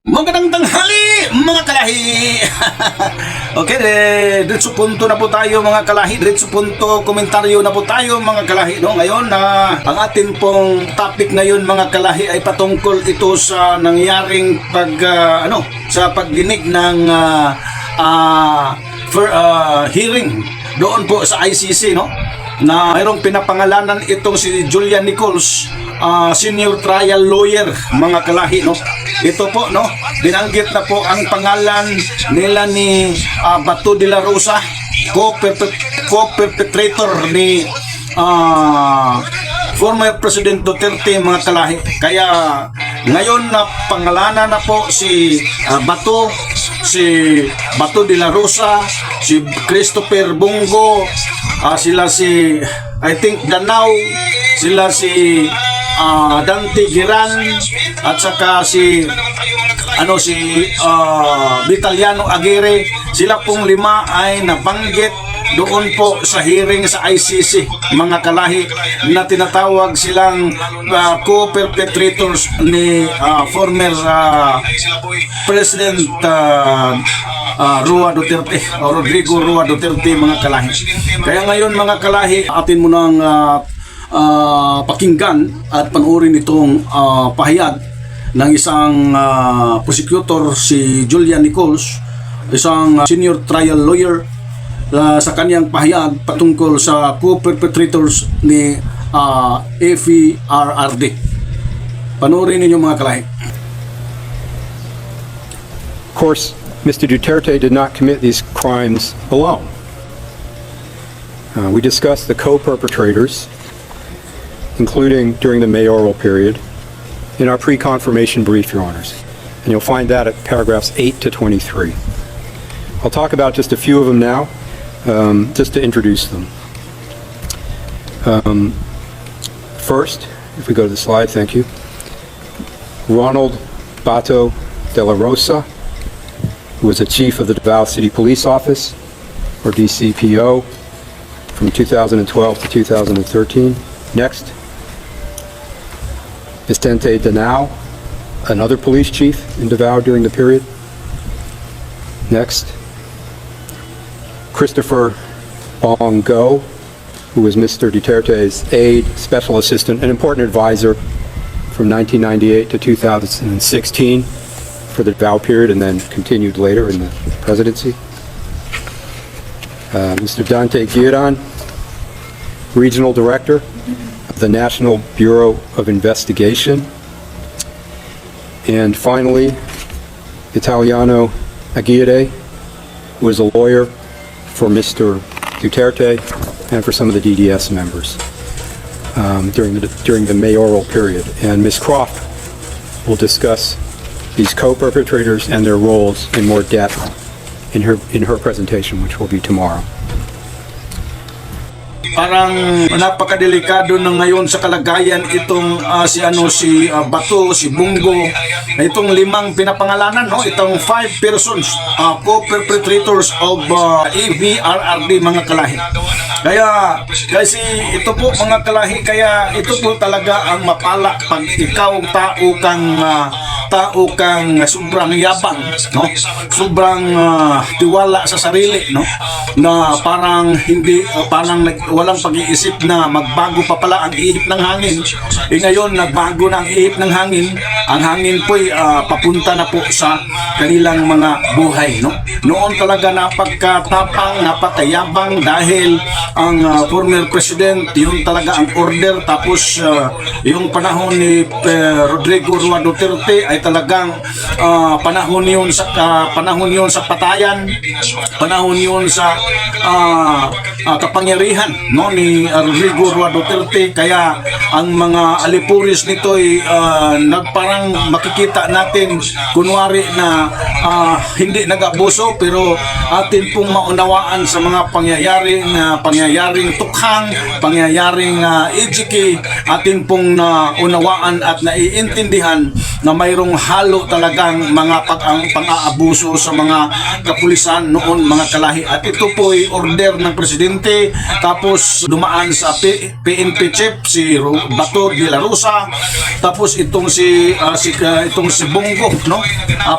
Magandang tanghali mga kalahi. Okay, diretso punto na po tayo mga kalahi. Diretso punto komentaryo na po tayo mga kalahi. No? Ngayon ang atin pong topic ngayon mga kalahi ay patungkol ito sa nangyaring sa pagdinig ng hearing doon po sa ICC, no? Na mayroong pinapangalanan itong si Julian Nichols, senior trial lawyer mga kalahi, no? Ito po, no, binanggit na po ang pangalan nila ni Bato de la Rosa, co-perpetrator ni former President Duterte mga kalahi. Kaya ngayon na pangalanan na po si Bato de la Rosa, si Christopher Bongo, sila si I think Danao, sila si Dante Giran, at saka si Vitaliano Aguirre. Sila pong lima ay nabanggit doon po sa hearing sa ICC mga kalahi, na tinatawag silang co-perpetrators ni former President Rodrigo Roa Duterte mga kalahi. Kaya ngayon mga kalahi, atin mo nang pakinggan at panoorin itong pahayag ng isang prosecutor, si Julian Nichols, isang senior trial lawyer, sa kanyang pahayag patungkol sa co-perpetrators ni FERRD. Panoorin ninyo mga kalahi. Of course, Mr. Duterte did not commit these crimes alone. We discussed the co-perpetrators, including during the mayoral period, in our pre-confirmation brief, Your Honors. And you'll find that at paragraphs 8 to 23. I'll talk about just a few of them now, just to introduce them. First, if we go to the slide, thank you. Ronald Bato de la Rosa, who was the chief of the Davao City Police Office, or DCPO, from 2012 to 2013. Next, Vicente Danao, another police chief in Davao during the period. Next, Christopher Bongo, who was Mr. Duterte's aide, special assistant, and important advisor from 1998 to 2016 for the Davao period, and then continued later in the presidency. Mr. Dante Giran, regional director of the National Bureau of Investigation. And finally, Vitaliano Aguirre, who is a lawyer for Mr. Duterte and for some of the DDS members during the mayoral period. And Ms. Croft will discuss these co-perpetrators and their roles in more depth in her presentation, which will be tomorrow. Parang napakadelikado na ngayon sa kalagayan itong si Bato, si Bongo, itong limang pinapangalanan, no? Itong 5 persons, co-perpetrators of FERRD mga kalahi. Kaya kasi ito po mga kalahi, kaya ito po talaga ang mapala pag ikaw tao kang sobrang yabang, no? Sobrang tiwala sa sarili, no? Na parang walang pag-iisip na magbago pa pala ang ihip ng hangin. Ngayon nagbago na ang ihip ng hangin. Ang hangin po'y papunta na po sa kanilang mga buhay, no? Noon talaga napagkatapang, napakayabang dahil ang former president, yun talaga ang order. Tapos yung panahon ni Rodrigo Roa Duterte ay talagang panahon yun sa patayan, panahon yun sa kapangyarihan, no, ni Rodrigo Roa Duterte. Kaya ang mga alipuris nito ay parang makikita natin kunwari na hindi nag-abuso, pero atin pong maunawaan sa mga pangyayaring tukhang, pangyayaring ejiki, atin pong naunawaan at naiintindihan na mayroong halo talagang mga pang-aabuso sa mga kapulisan noon, mga kalahi. At ito po ay order ng presidente, tapos dumaan sa PNP chief si Bato de la Rosa, tapos itong si Bongo, no?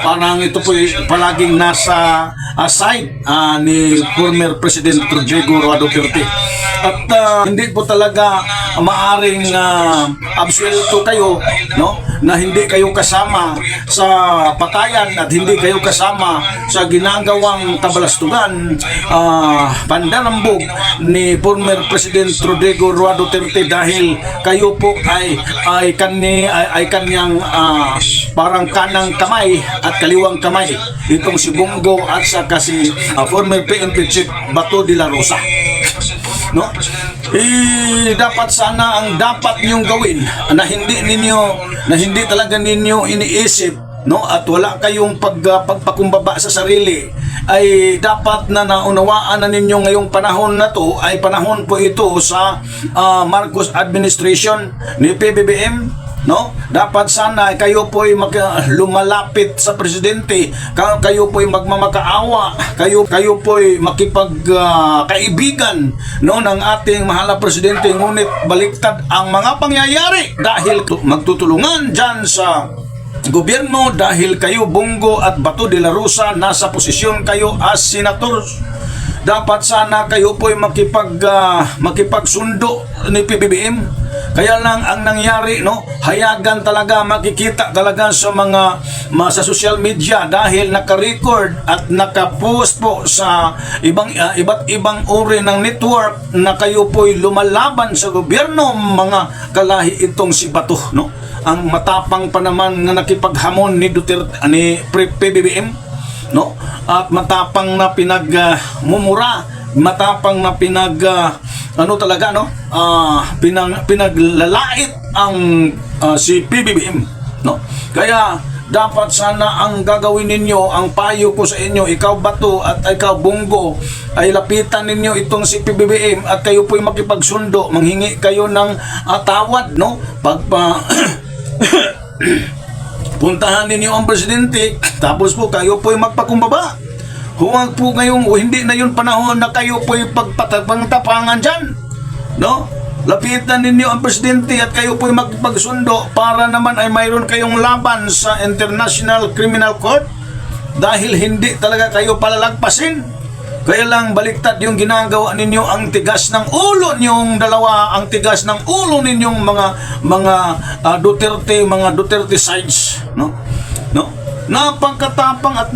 Parang ito po ay palaging nasa side ni former President Rodrigo Roa Duterte. At hindi po talaga maaring absuelto kayo, no, na hindi kayo kasama sa patayan at hindi kayo kasama sa ginagawang kabalastugan, pandarambog ni former President Rodrigo Roa Duterte, dahil kayo po ay kanyang parang kanang kamay at kaliwang kamay, itong si Bongo at saka si former PNP chief Bato de la Rosa, no? Dapat sana ang dapat niyong gawin na hindi talaga ninyo iniisip, no, at wala kayong pagpakumbaba sa sarili, ay dapat na naunawaan na ninyo ngayong panahon na to ay panahon po ito sa Marcos administration ni PBBM, no? Dapat sana kayo po ay lumalapit sa presidente, kayo po ay magmamakaawa, kayo po ay makipagkaibigan, no, ng ating mahal na presidente. Ngunit baliktad ang mga pangyayari dahil magtutulungan dyan sa gobyerno, dahil kayo Bongo at Bato de la Rosa nasa posisyon kayo as senators. Dapat sana kayo po ay makipagsundo ni PBBM. Kaya lang ang nangyari, no, hayagan talaga, makikita talaga sa sa social media, dahil naka-record at naka-post po sa iba't ibang uri ng network na kayo po'y lumalaban sa gobyerno, mga kalahi, itong si Bato, no? Ang matapang pa naman na nakipaghamon ni Duterte, ni PBBM, no? At matapang na pinagmumura, matapang na talaga, no? Pinaglalait ang si PBBM, no? Kaya dapat sana ang gagawin ninyo, ang payo ko sa inyo, ikaw Bato at ikaw Bongo, ay lapitan ninyo itong si PBBM at kayo po'y makipagsundo, manghingi kayo ng tawad, no? Puntahan ninyo ang presidente, tapos po kayo po'y magpakumbaba. Huwag po ngayong, hindi na yun panahon na kayo po'y pagtapangan dyan, no? Lapitan ninyo ang presidente at kayo po'y magpagsundo para naman ay mayroon kayong laban sa International Criminal Court, dahil hindi talaga kayo palalagpasin. Kaya lang baliktad yung ginagawa ninyo, ang tigas ng ulo ninyong dalawa, ang tigas ng ulo ninyong mga Duterte sides, no? Napagkatapang at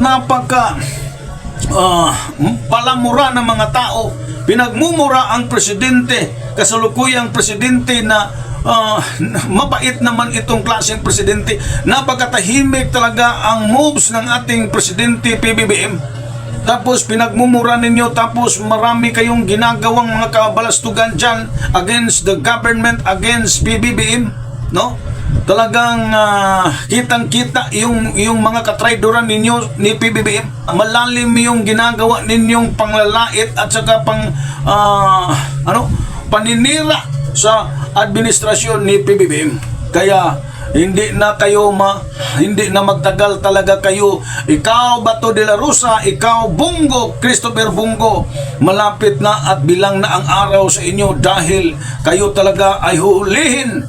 palamura ng mga tao. Pinagmumura ang presidente, kasalukuyang presidente na mabait naman itong klaseng presidente. Napagkatahimik talaga ang moves ng ating presidente PBBM. Tapos pinagmumura ninyo, tapos marami kayong ginagawang mga kabalastugan dyan against the government, against PBBM, no? Talagang kitang-kita yung mga katraidoran ninyo ni PBBM. Malalim yung ginagawa ninyong panglalait at saka paninira sa administrasyon ni PBBM. Kaya hindi na magtagal talaga kayo, ikaw Bato de la Rosa, ikaw Bongo, Christopher Bongo, malapit na at bilang na ang araw sa inyo, dahil kayo talaga ay hulihin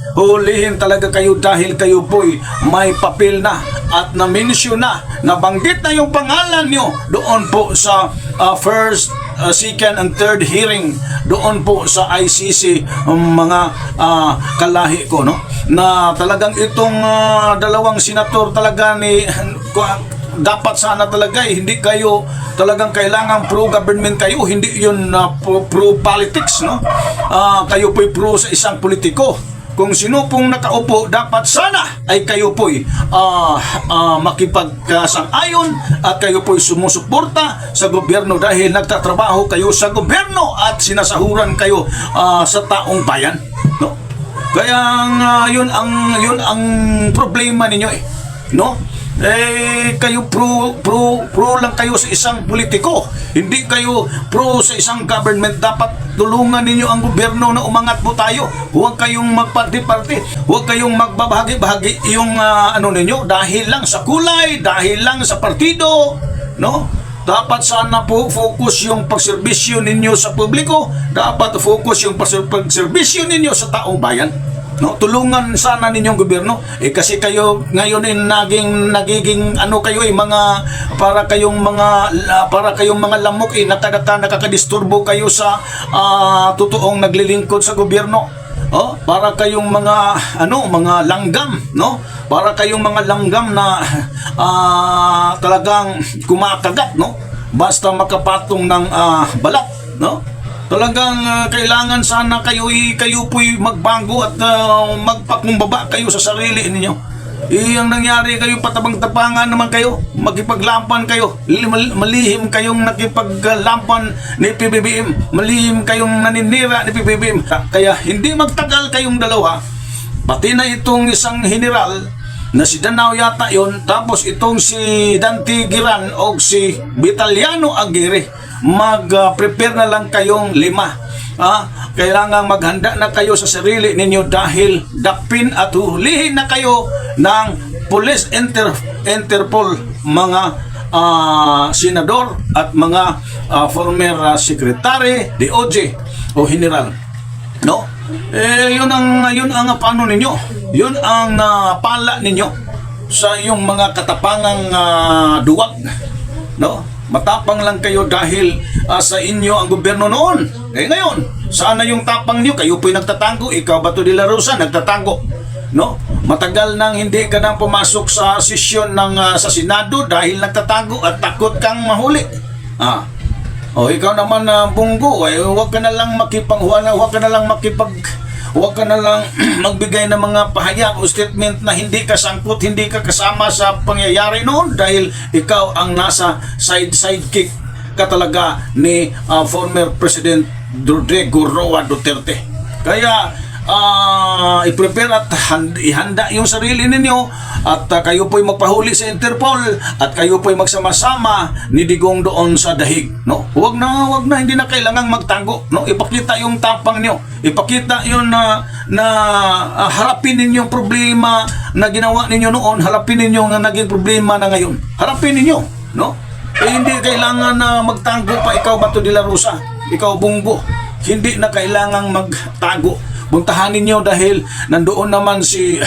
talaga kayo, dahil kayo po'y may papel na at na-mention na, nabanggit na yung pangalan nyo doon po sa first, second and third hearing doon po sa ICC, mga kalahi ko, no? Na talagang itong dalawang senator talaga dapat sana talaga hindi kayo talagang kailangan pro-government kayo, hindi yun pro-politics, no? Kayo po'y pro sa isang politiko. Kung sino pong nakaupo, dapat sana ay kayo po'y makipagkasang-ayon at kayo po'y sumusuporta sa gobyerno, dahil nagtatrabaho kayo sa gobyerno at sinasahuran kayo sa taong bayan, no? Kaya yun ang problema ninyo, no? kayo pro lang kayo sa isang politiko. Hindi kayo pro sa isang government. Dapat tulungan ninyo ang gobyerno na umangat po tayo. Huwag kayong magparti-parti. Huwag kayong magbabahagi-bahagi yung ano ninyo dahil lang sa kulay, dahil lang sa partido, no? Dapat sana po focus yung pagserbisyo ninyo sa publiko. Dapat focus yung pagserbisyo ninyo sa taong bayan. No, tulungan sana ninyong gobyerno. Kasi kayo ngayon nagiging ano kayo mga para kayong mga lamok nakakadisturbo kayo sa totoong naglilingkod sa gobyerno. Para kayong mga langgam, no? Para kayong mga langgam na talagang kumakagat, no? Basta makapatong ng balat, no? Talagang kailangan sana kayo po'y magbago at magpakumbaba kayo sa sarili ninyo. Ang nangyari kayo, patabang-tapangan naman kayo, magipaglampan kayo, malihim kayong nakipaglampan ni PBBM, malihim kayong naninira ni PBBM. Kaya hindi magtagal kayong dalawa, pati na itong isang general na si Danao yata yon, tapos itong si Dante Giran o si Vitaliano Aguirre, mag-prepare na lang kayong 5. Kailangan maghanda na kayo sa sarili ninyo dahil dakpin at hulihin na kayo ng Police Interpol, mga senador at mga former secretary, DOJ o general, no? Yun ang paano ninyo, yun ang pala ninyo sa yung mga katapangang duwag, no? Matapang lang kayo dahil sa inyo ang gobyerno noon. Ngayon, saan na yung tapang niyo? Kayo po'y nagtatango. Ikaw, Bato de la Rosa, nagtatango, no? Matagal nang hindi ka nang pumasok sa sesyon sa Senado dahil nagtatago at takot kang mahuli. Ikaw naman, Bunggo, huwag ka na lang huwag ka na lang magbigay ng mga pahayag o statement na hindi ka sangkot, hindi ka kasama sa pangyayari noon dahil ikaw ang nasa sidekick ka talaga ni former President Rodrigo Roa Duterte. Kaya i-prepare at ihanda yung sarili ninyo at kayo po'y magpahuli sa Interpol at kayo po'y magsama-sama ni Digong doon sa dahig, no? Huwag na, hindi na kailangang magtango, no? Ipakita yung tapang niyo, ipakita yun na harapin ninyo yung problema na ginawa ninyo noon, harapin ninyo ang naging problema na ngayon, harapin ninyo, no? Hindi kailangan na magtango pa. Ikaw, Bato de la Rosa, ikaw, Bunggo, hindi na kailangang magtago. Buntahan ninyo dahil nandoon naman si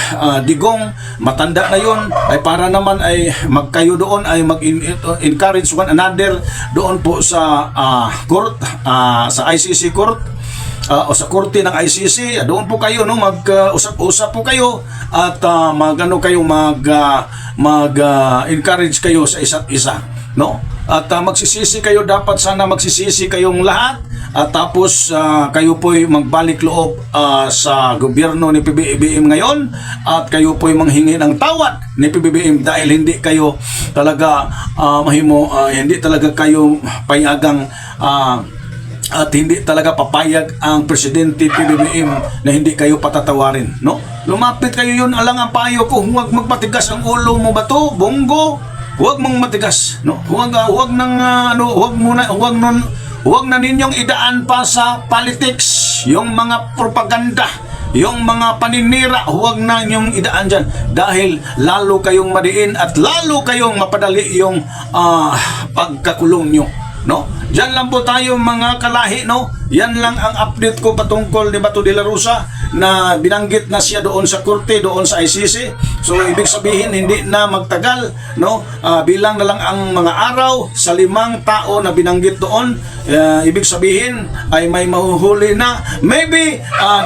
Digong, matanda na yun, ay para naman ay magkayo doon ay mag-encourage one another doon po sa court, sa ICC court, o sa korte ng ICC. Doon po kayo, no, mag-usap-usap po kayo at mag-encourage kayo sa isa't isa, no? At magsisisi kayo, dapat sana magsisisi kayong lahat. At tapos kayo po'y magbalik loob sa gobyerno ni PBBM ngayon at kayo po'y manghingi ng tawad ni PBBM dahil hindi kayo talaga hindi talaga kayo payagang at hindi talaga papayag ang presidente PBBM na hindi kayo patatawarin, no? Lumapit kayo, yun alang ang payo ko. Huwag magpatigas ang ulo mo, Bato, Bunggo. Huwag mong matigas, no? Huwag na ninyong idaan pa sa politics, yung mga propaganda, yung mga paninira. Huwag na ninyong idaan dyan dahil lalo kayong madiin at lalo kayong mapadali yung pagkakulong nyo, no? Diyan lang po tayo, mga kalahi, no? Yan lang ang update ko patungkol ni Bato de la Rosa na binanggit na siya doon sa korte, doon sa ICC. So ibig sabihin hindi na magtagal, no? Bilang na lang ang mga araw sa 5 tao na binanggit doon. Ibig sabihin ay may mahuhuli na maybe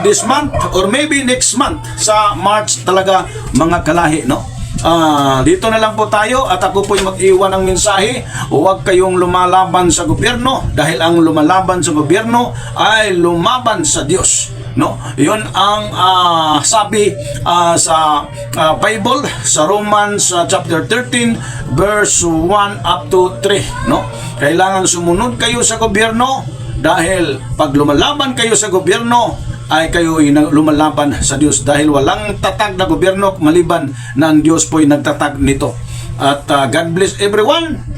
this month or maybe next month sa March talaga, mga kalahi, no? Dito na lang po tayo at ako po'y mag-iwan ng mensahe. Huwag kayong lumalaban sa gobyerno dahil ang lumalaban sa gobyerno ay lumaban sa Diyos, no? Yun ang sabi sa Bible, sa Romans chapter 13 verse 1 up to 3, no? Kailangan sumunod kayo sa gobyerno dahil pag lumalaban kayo sa gobyerno ay kayo lumalaban sa Diyos dahil walang tatag na gobyerno maliban na ang Diyos po'y nagtatag nito. At God bless everyone.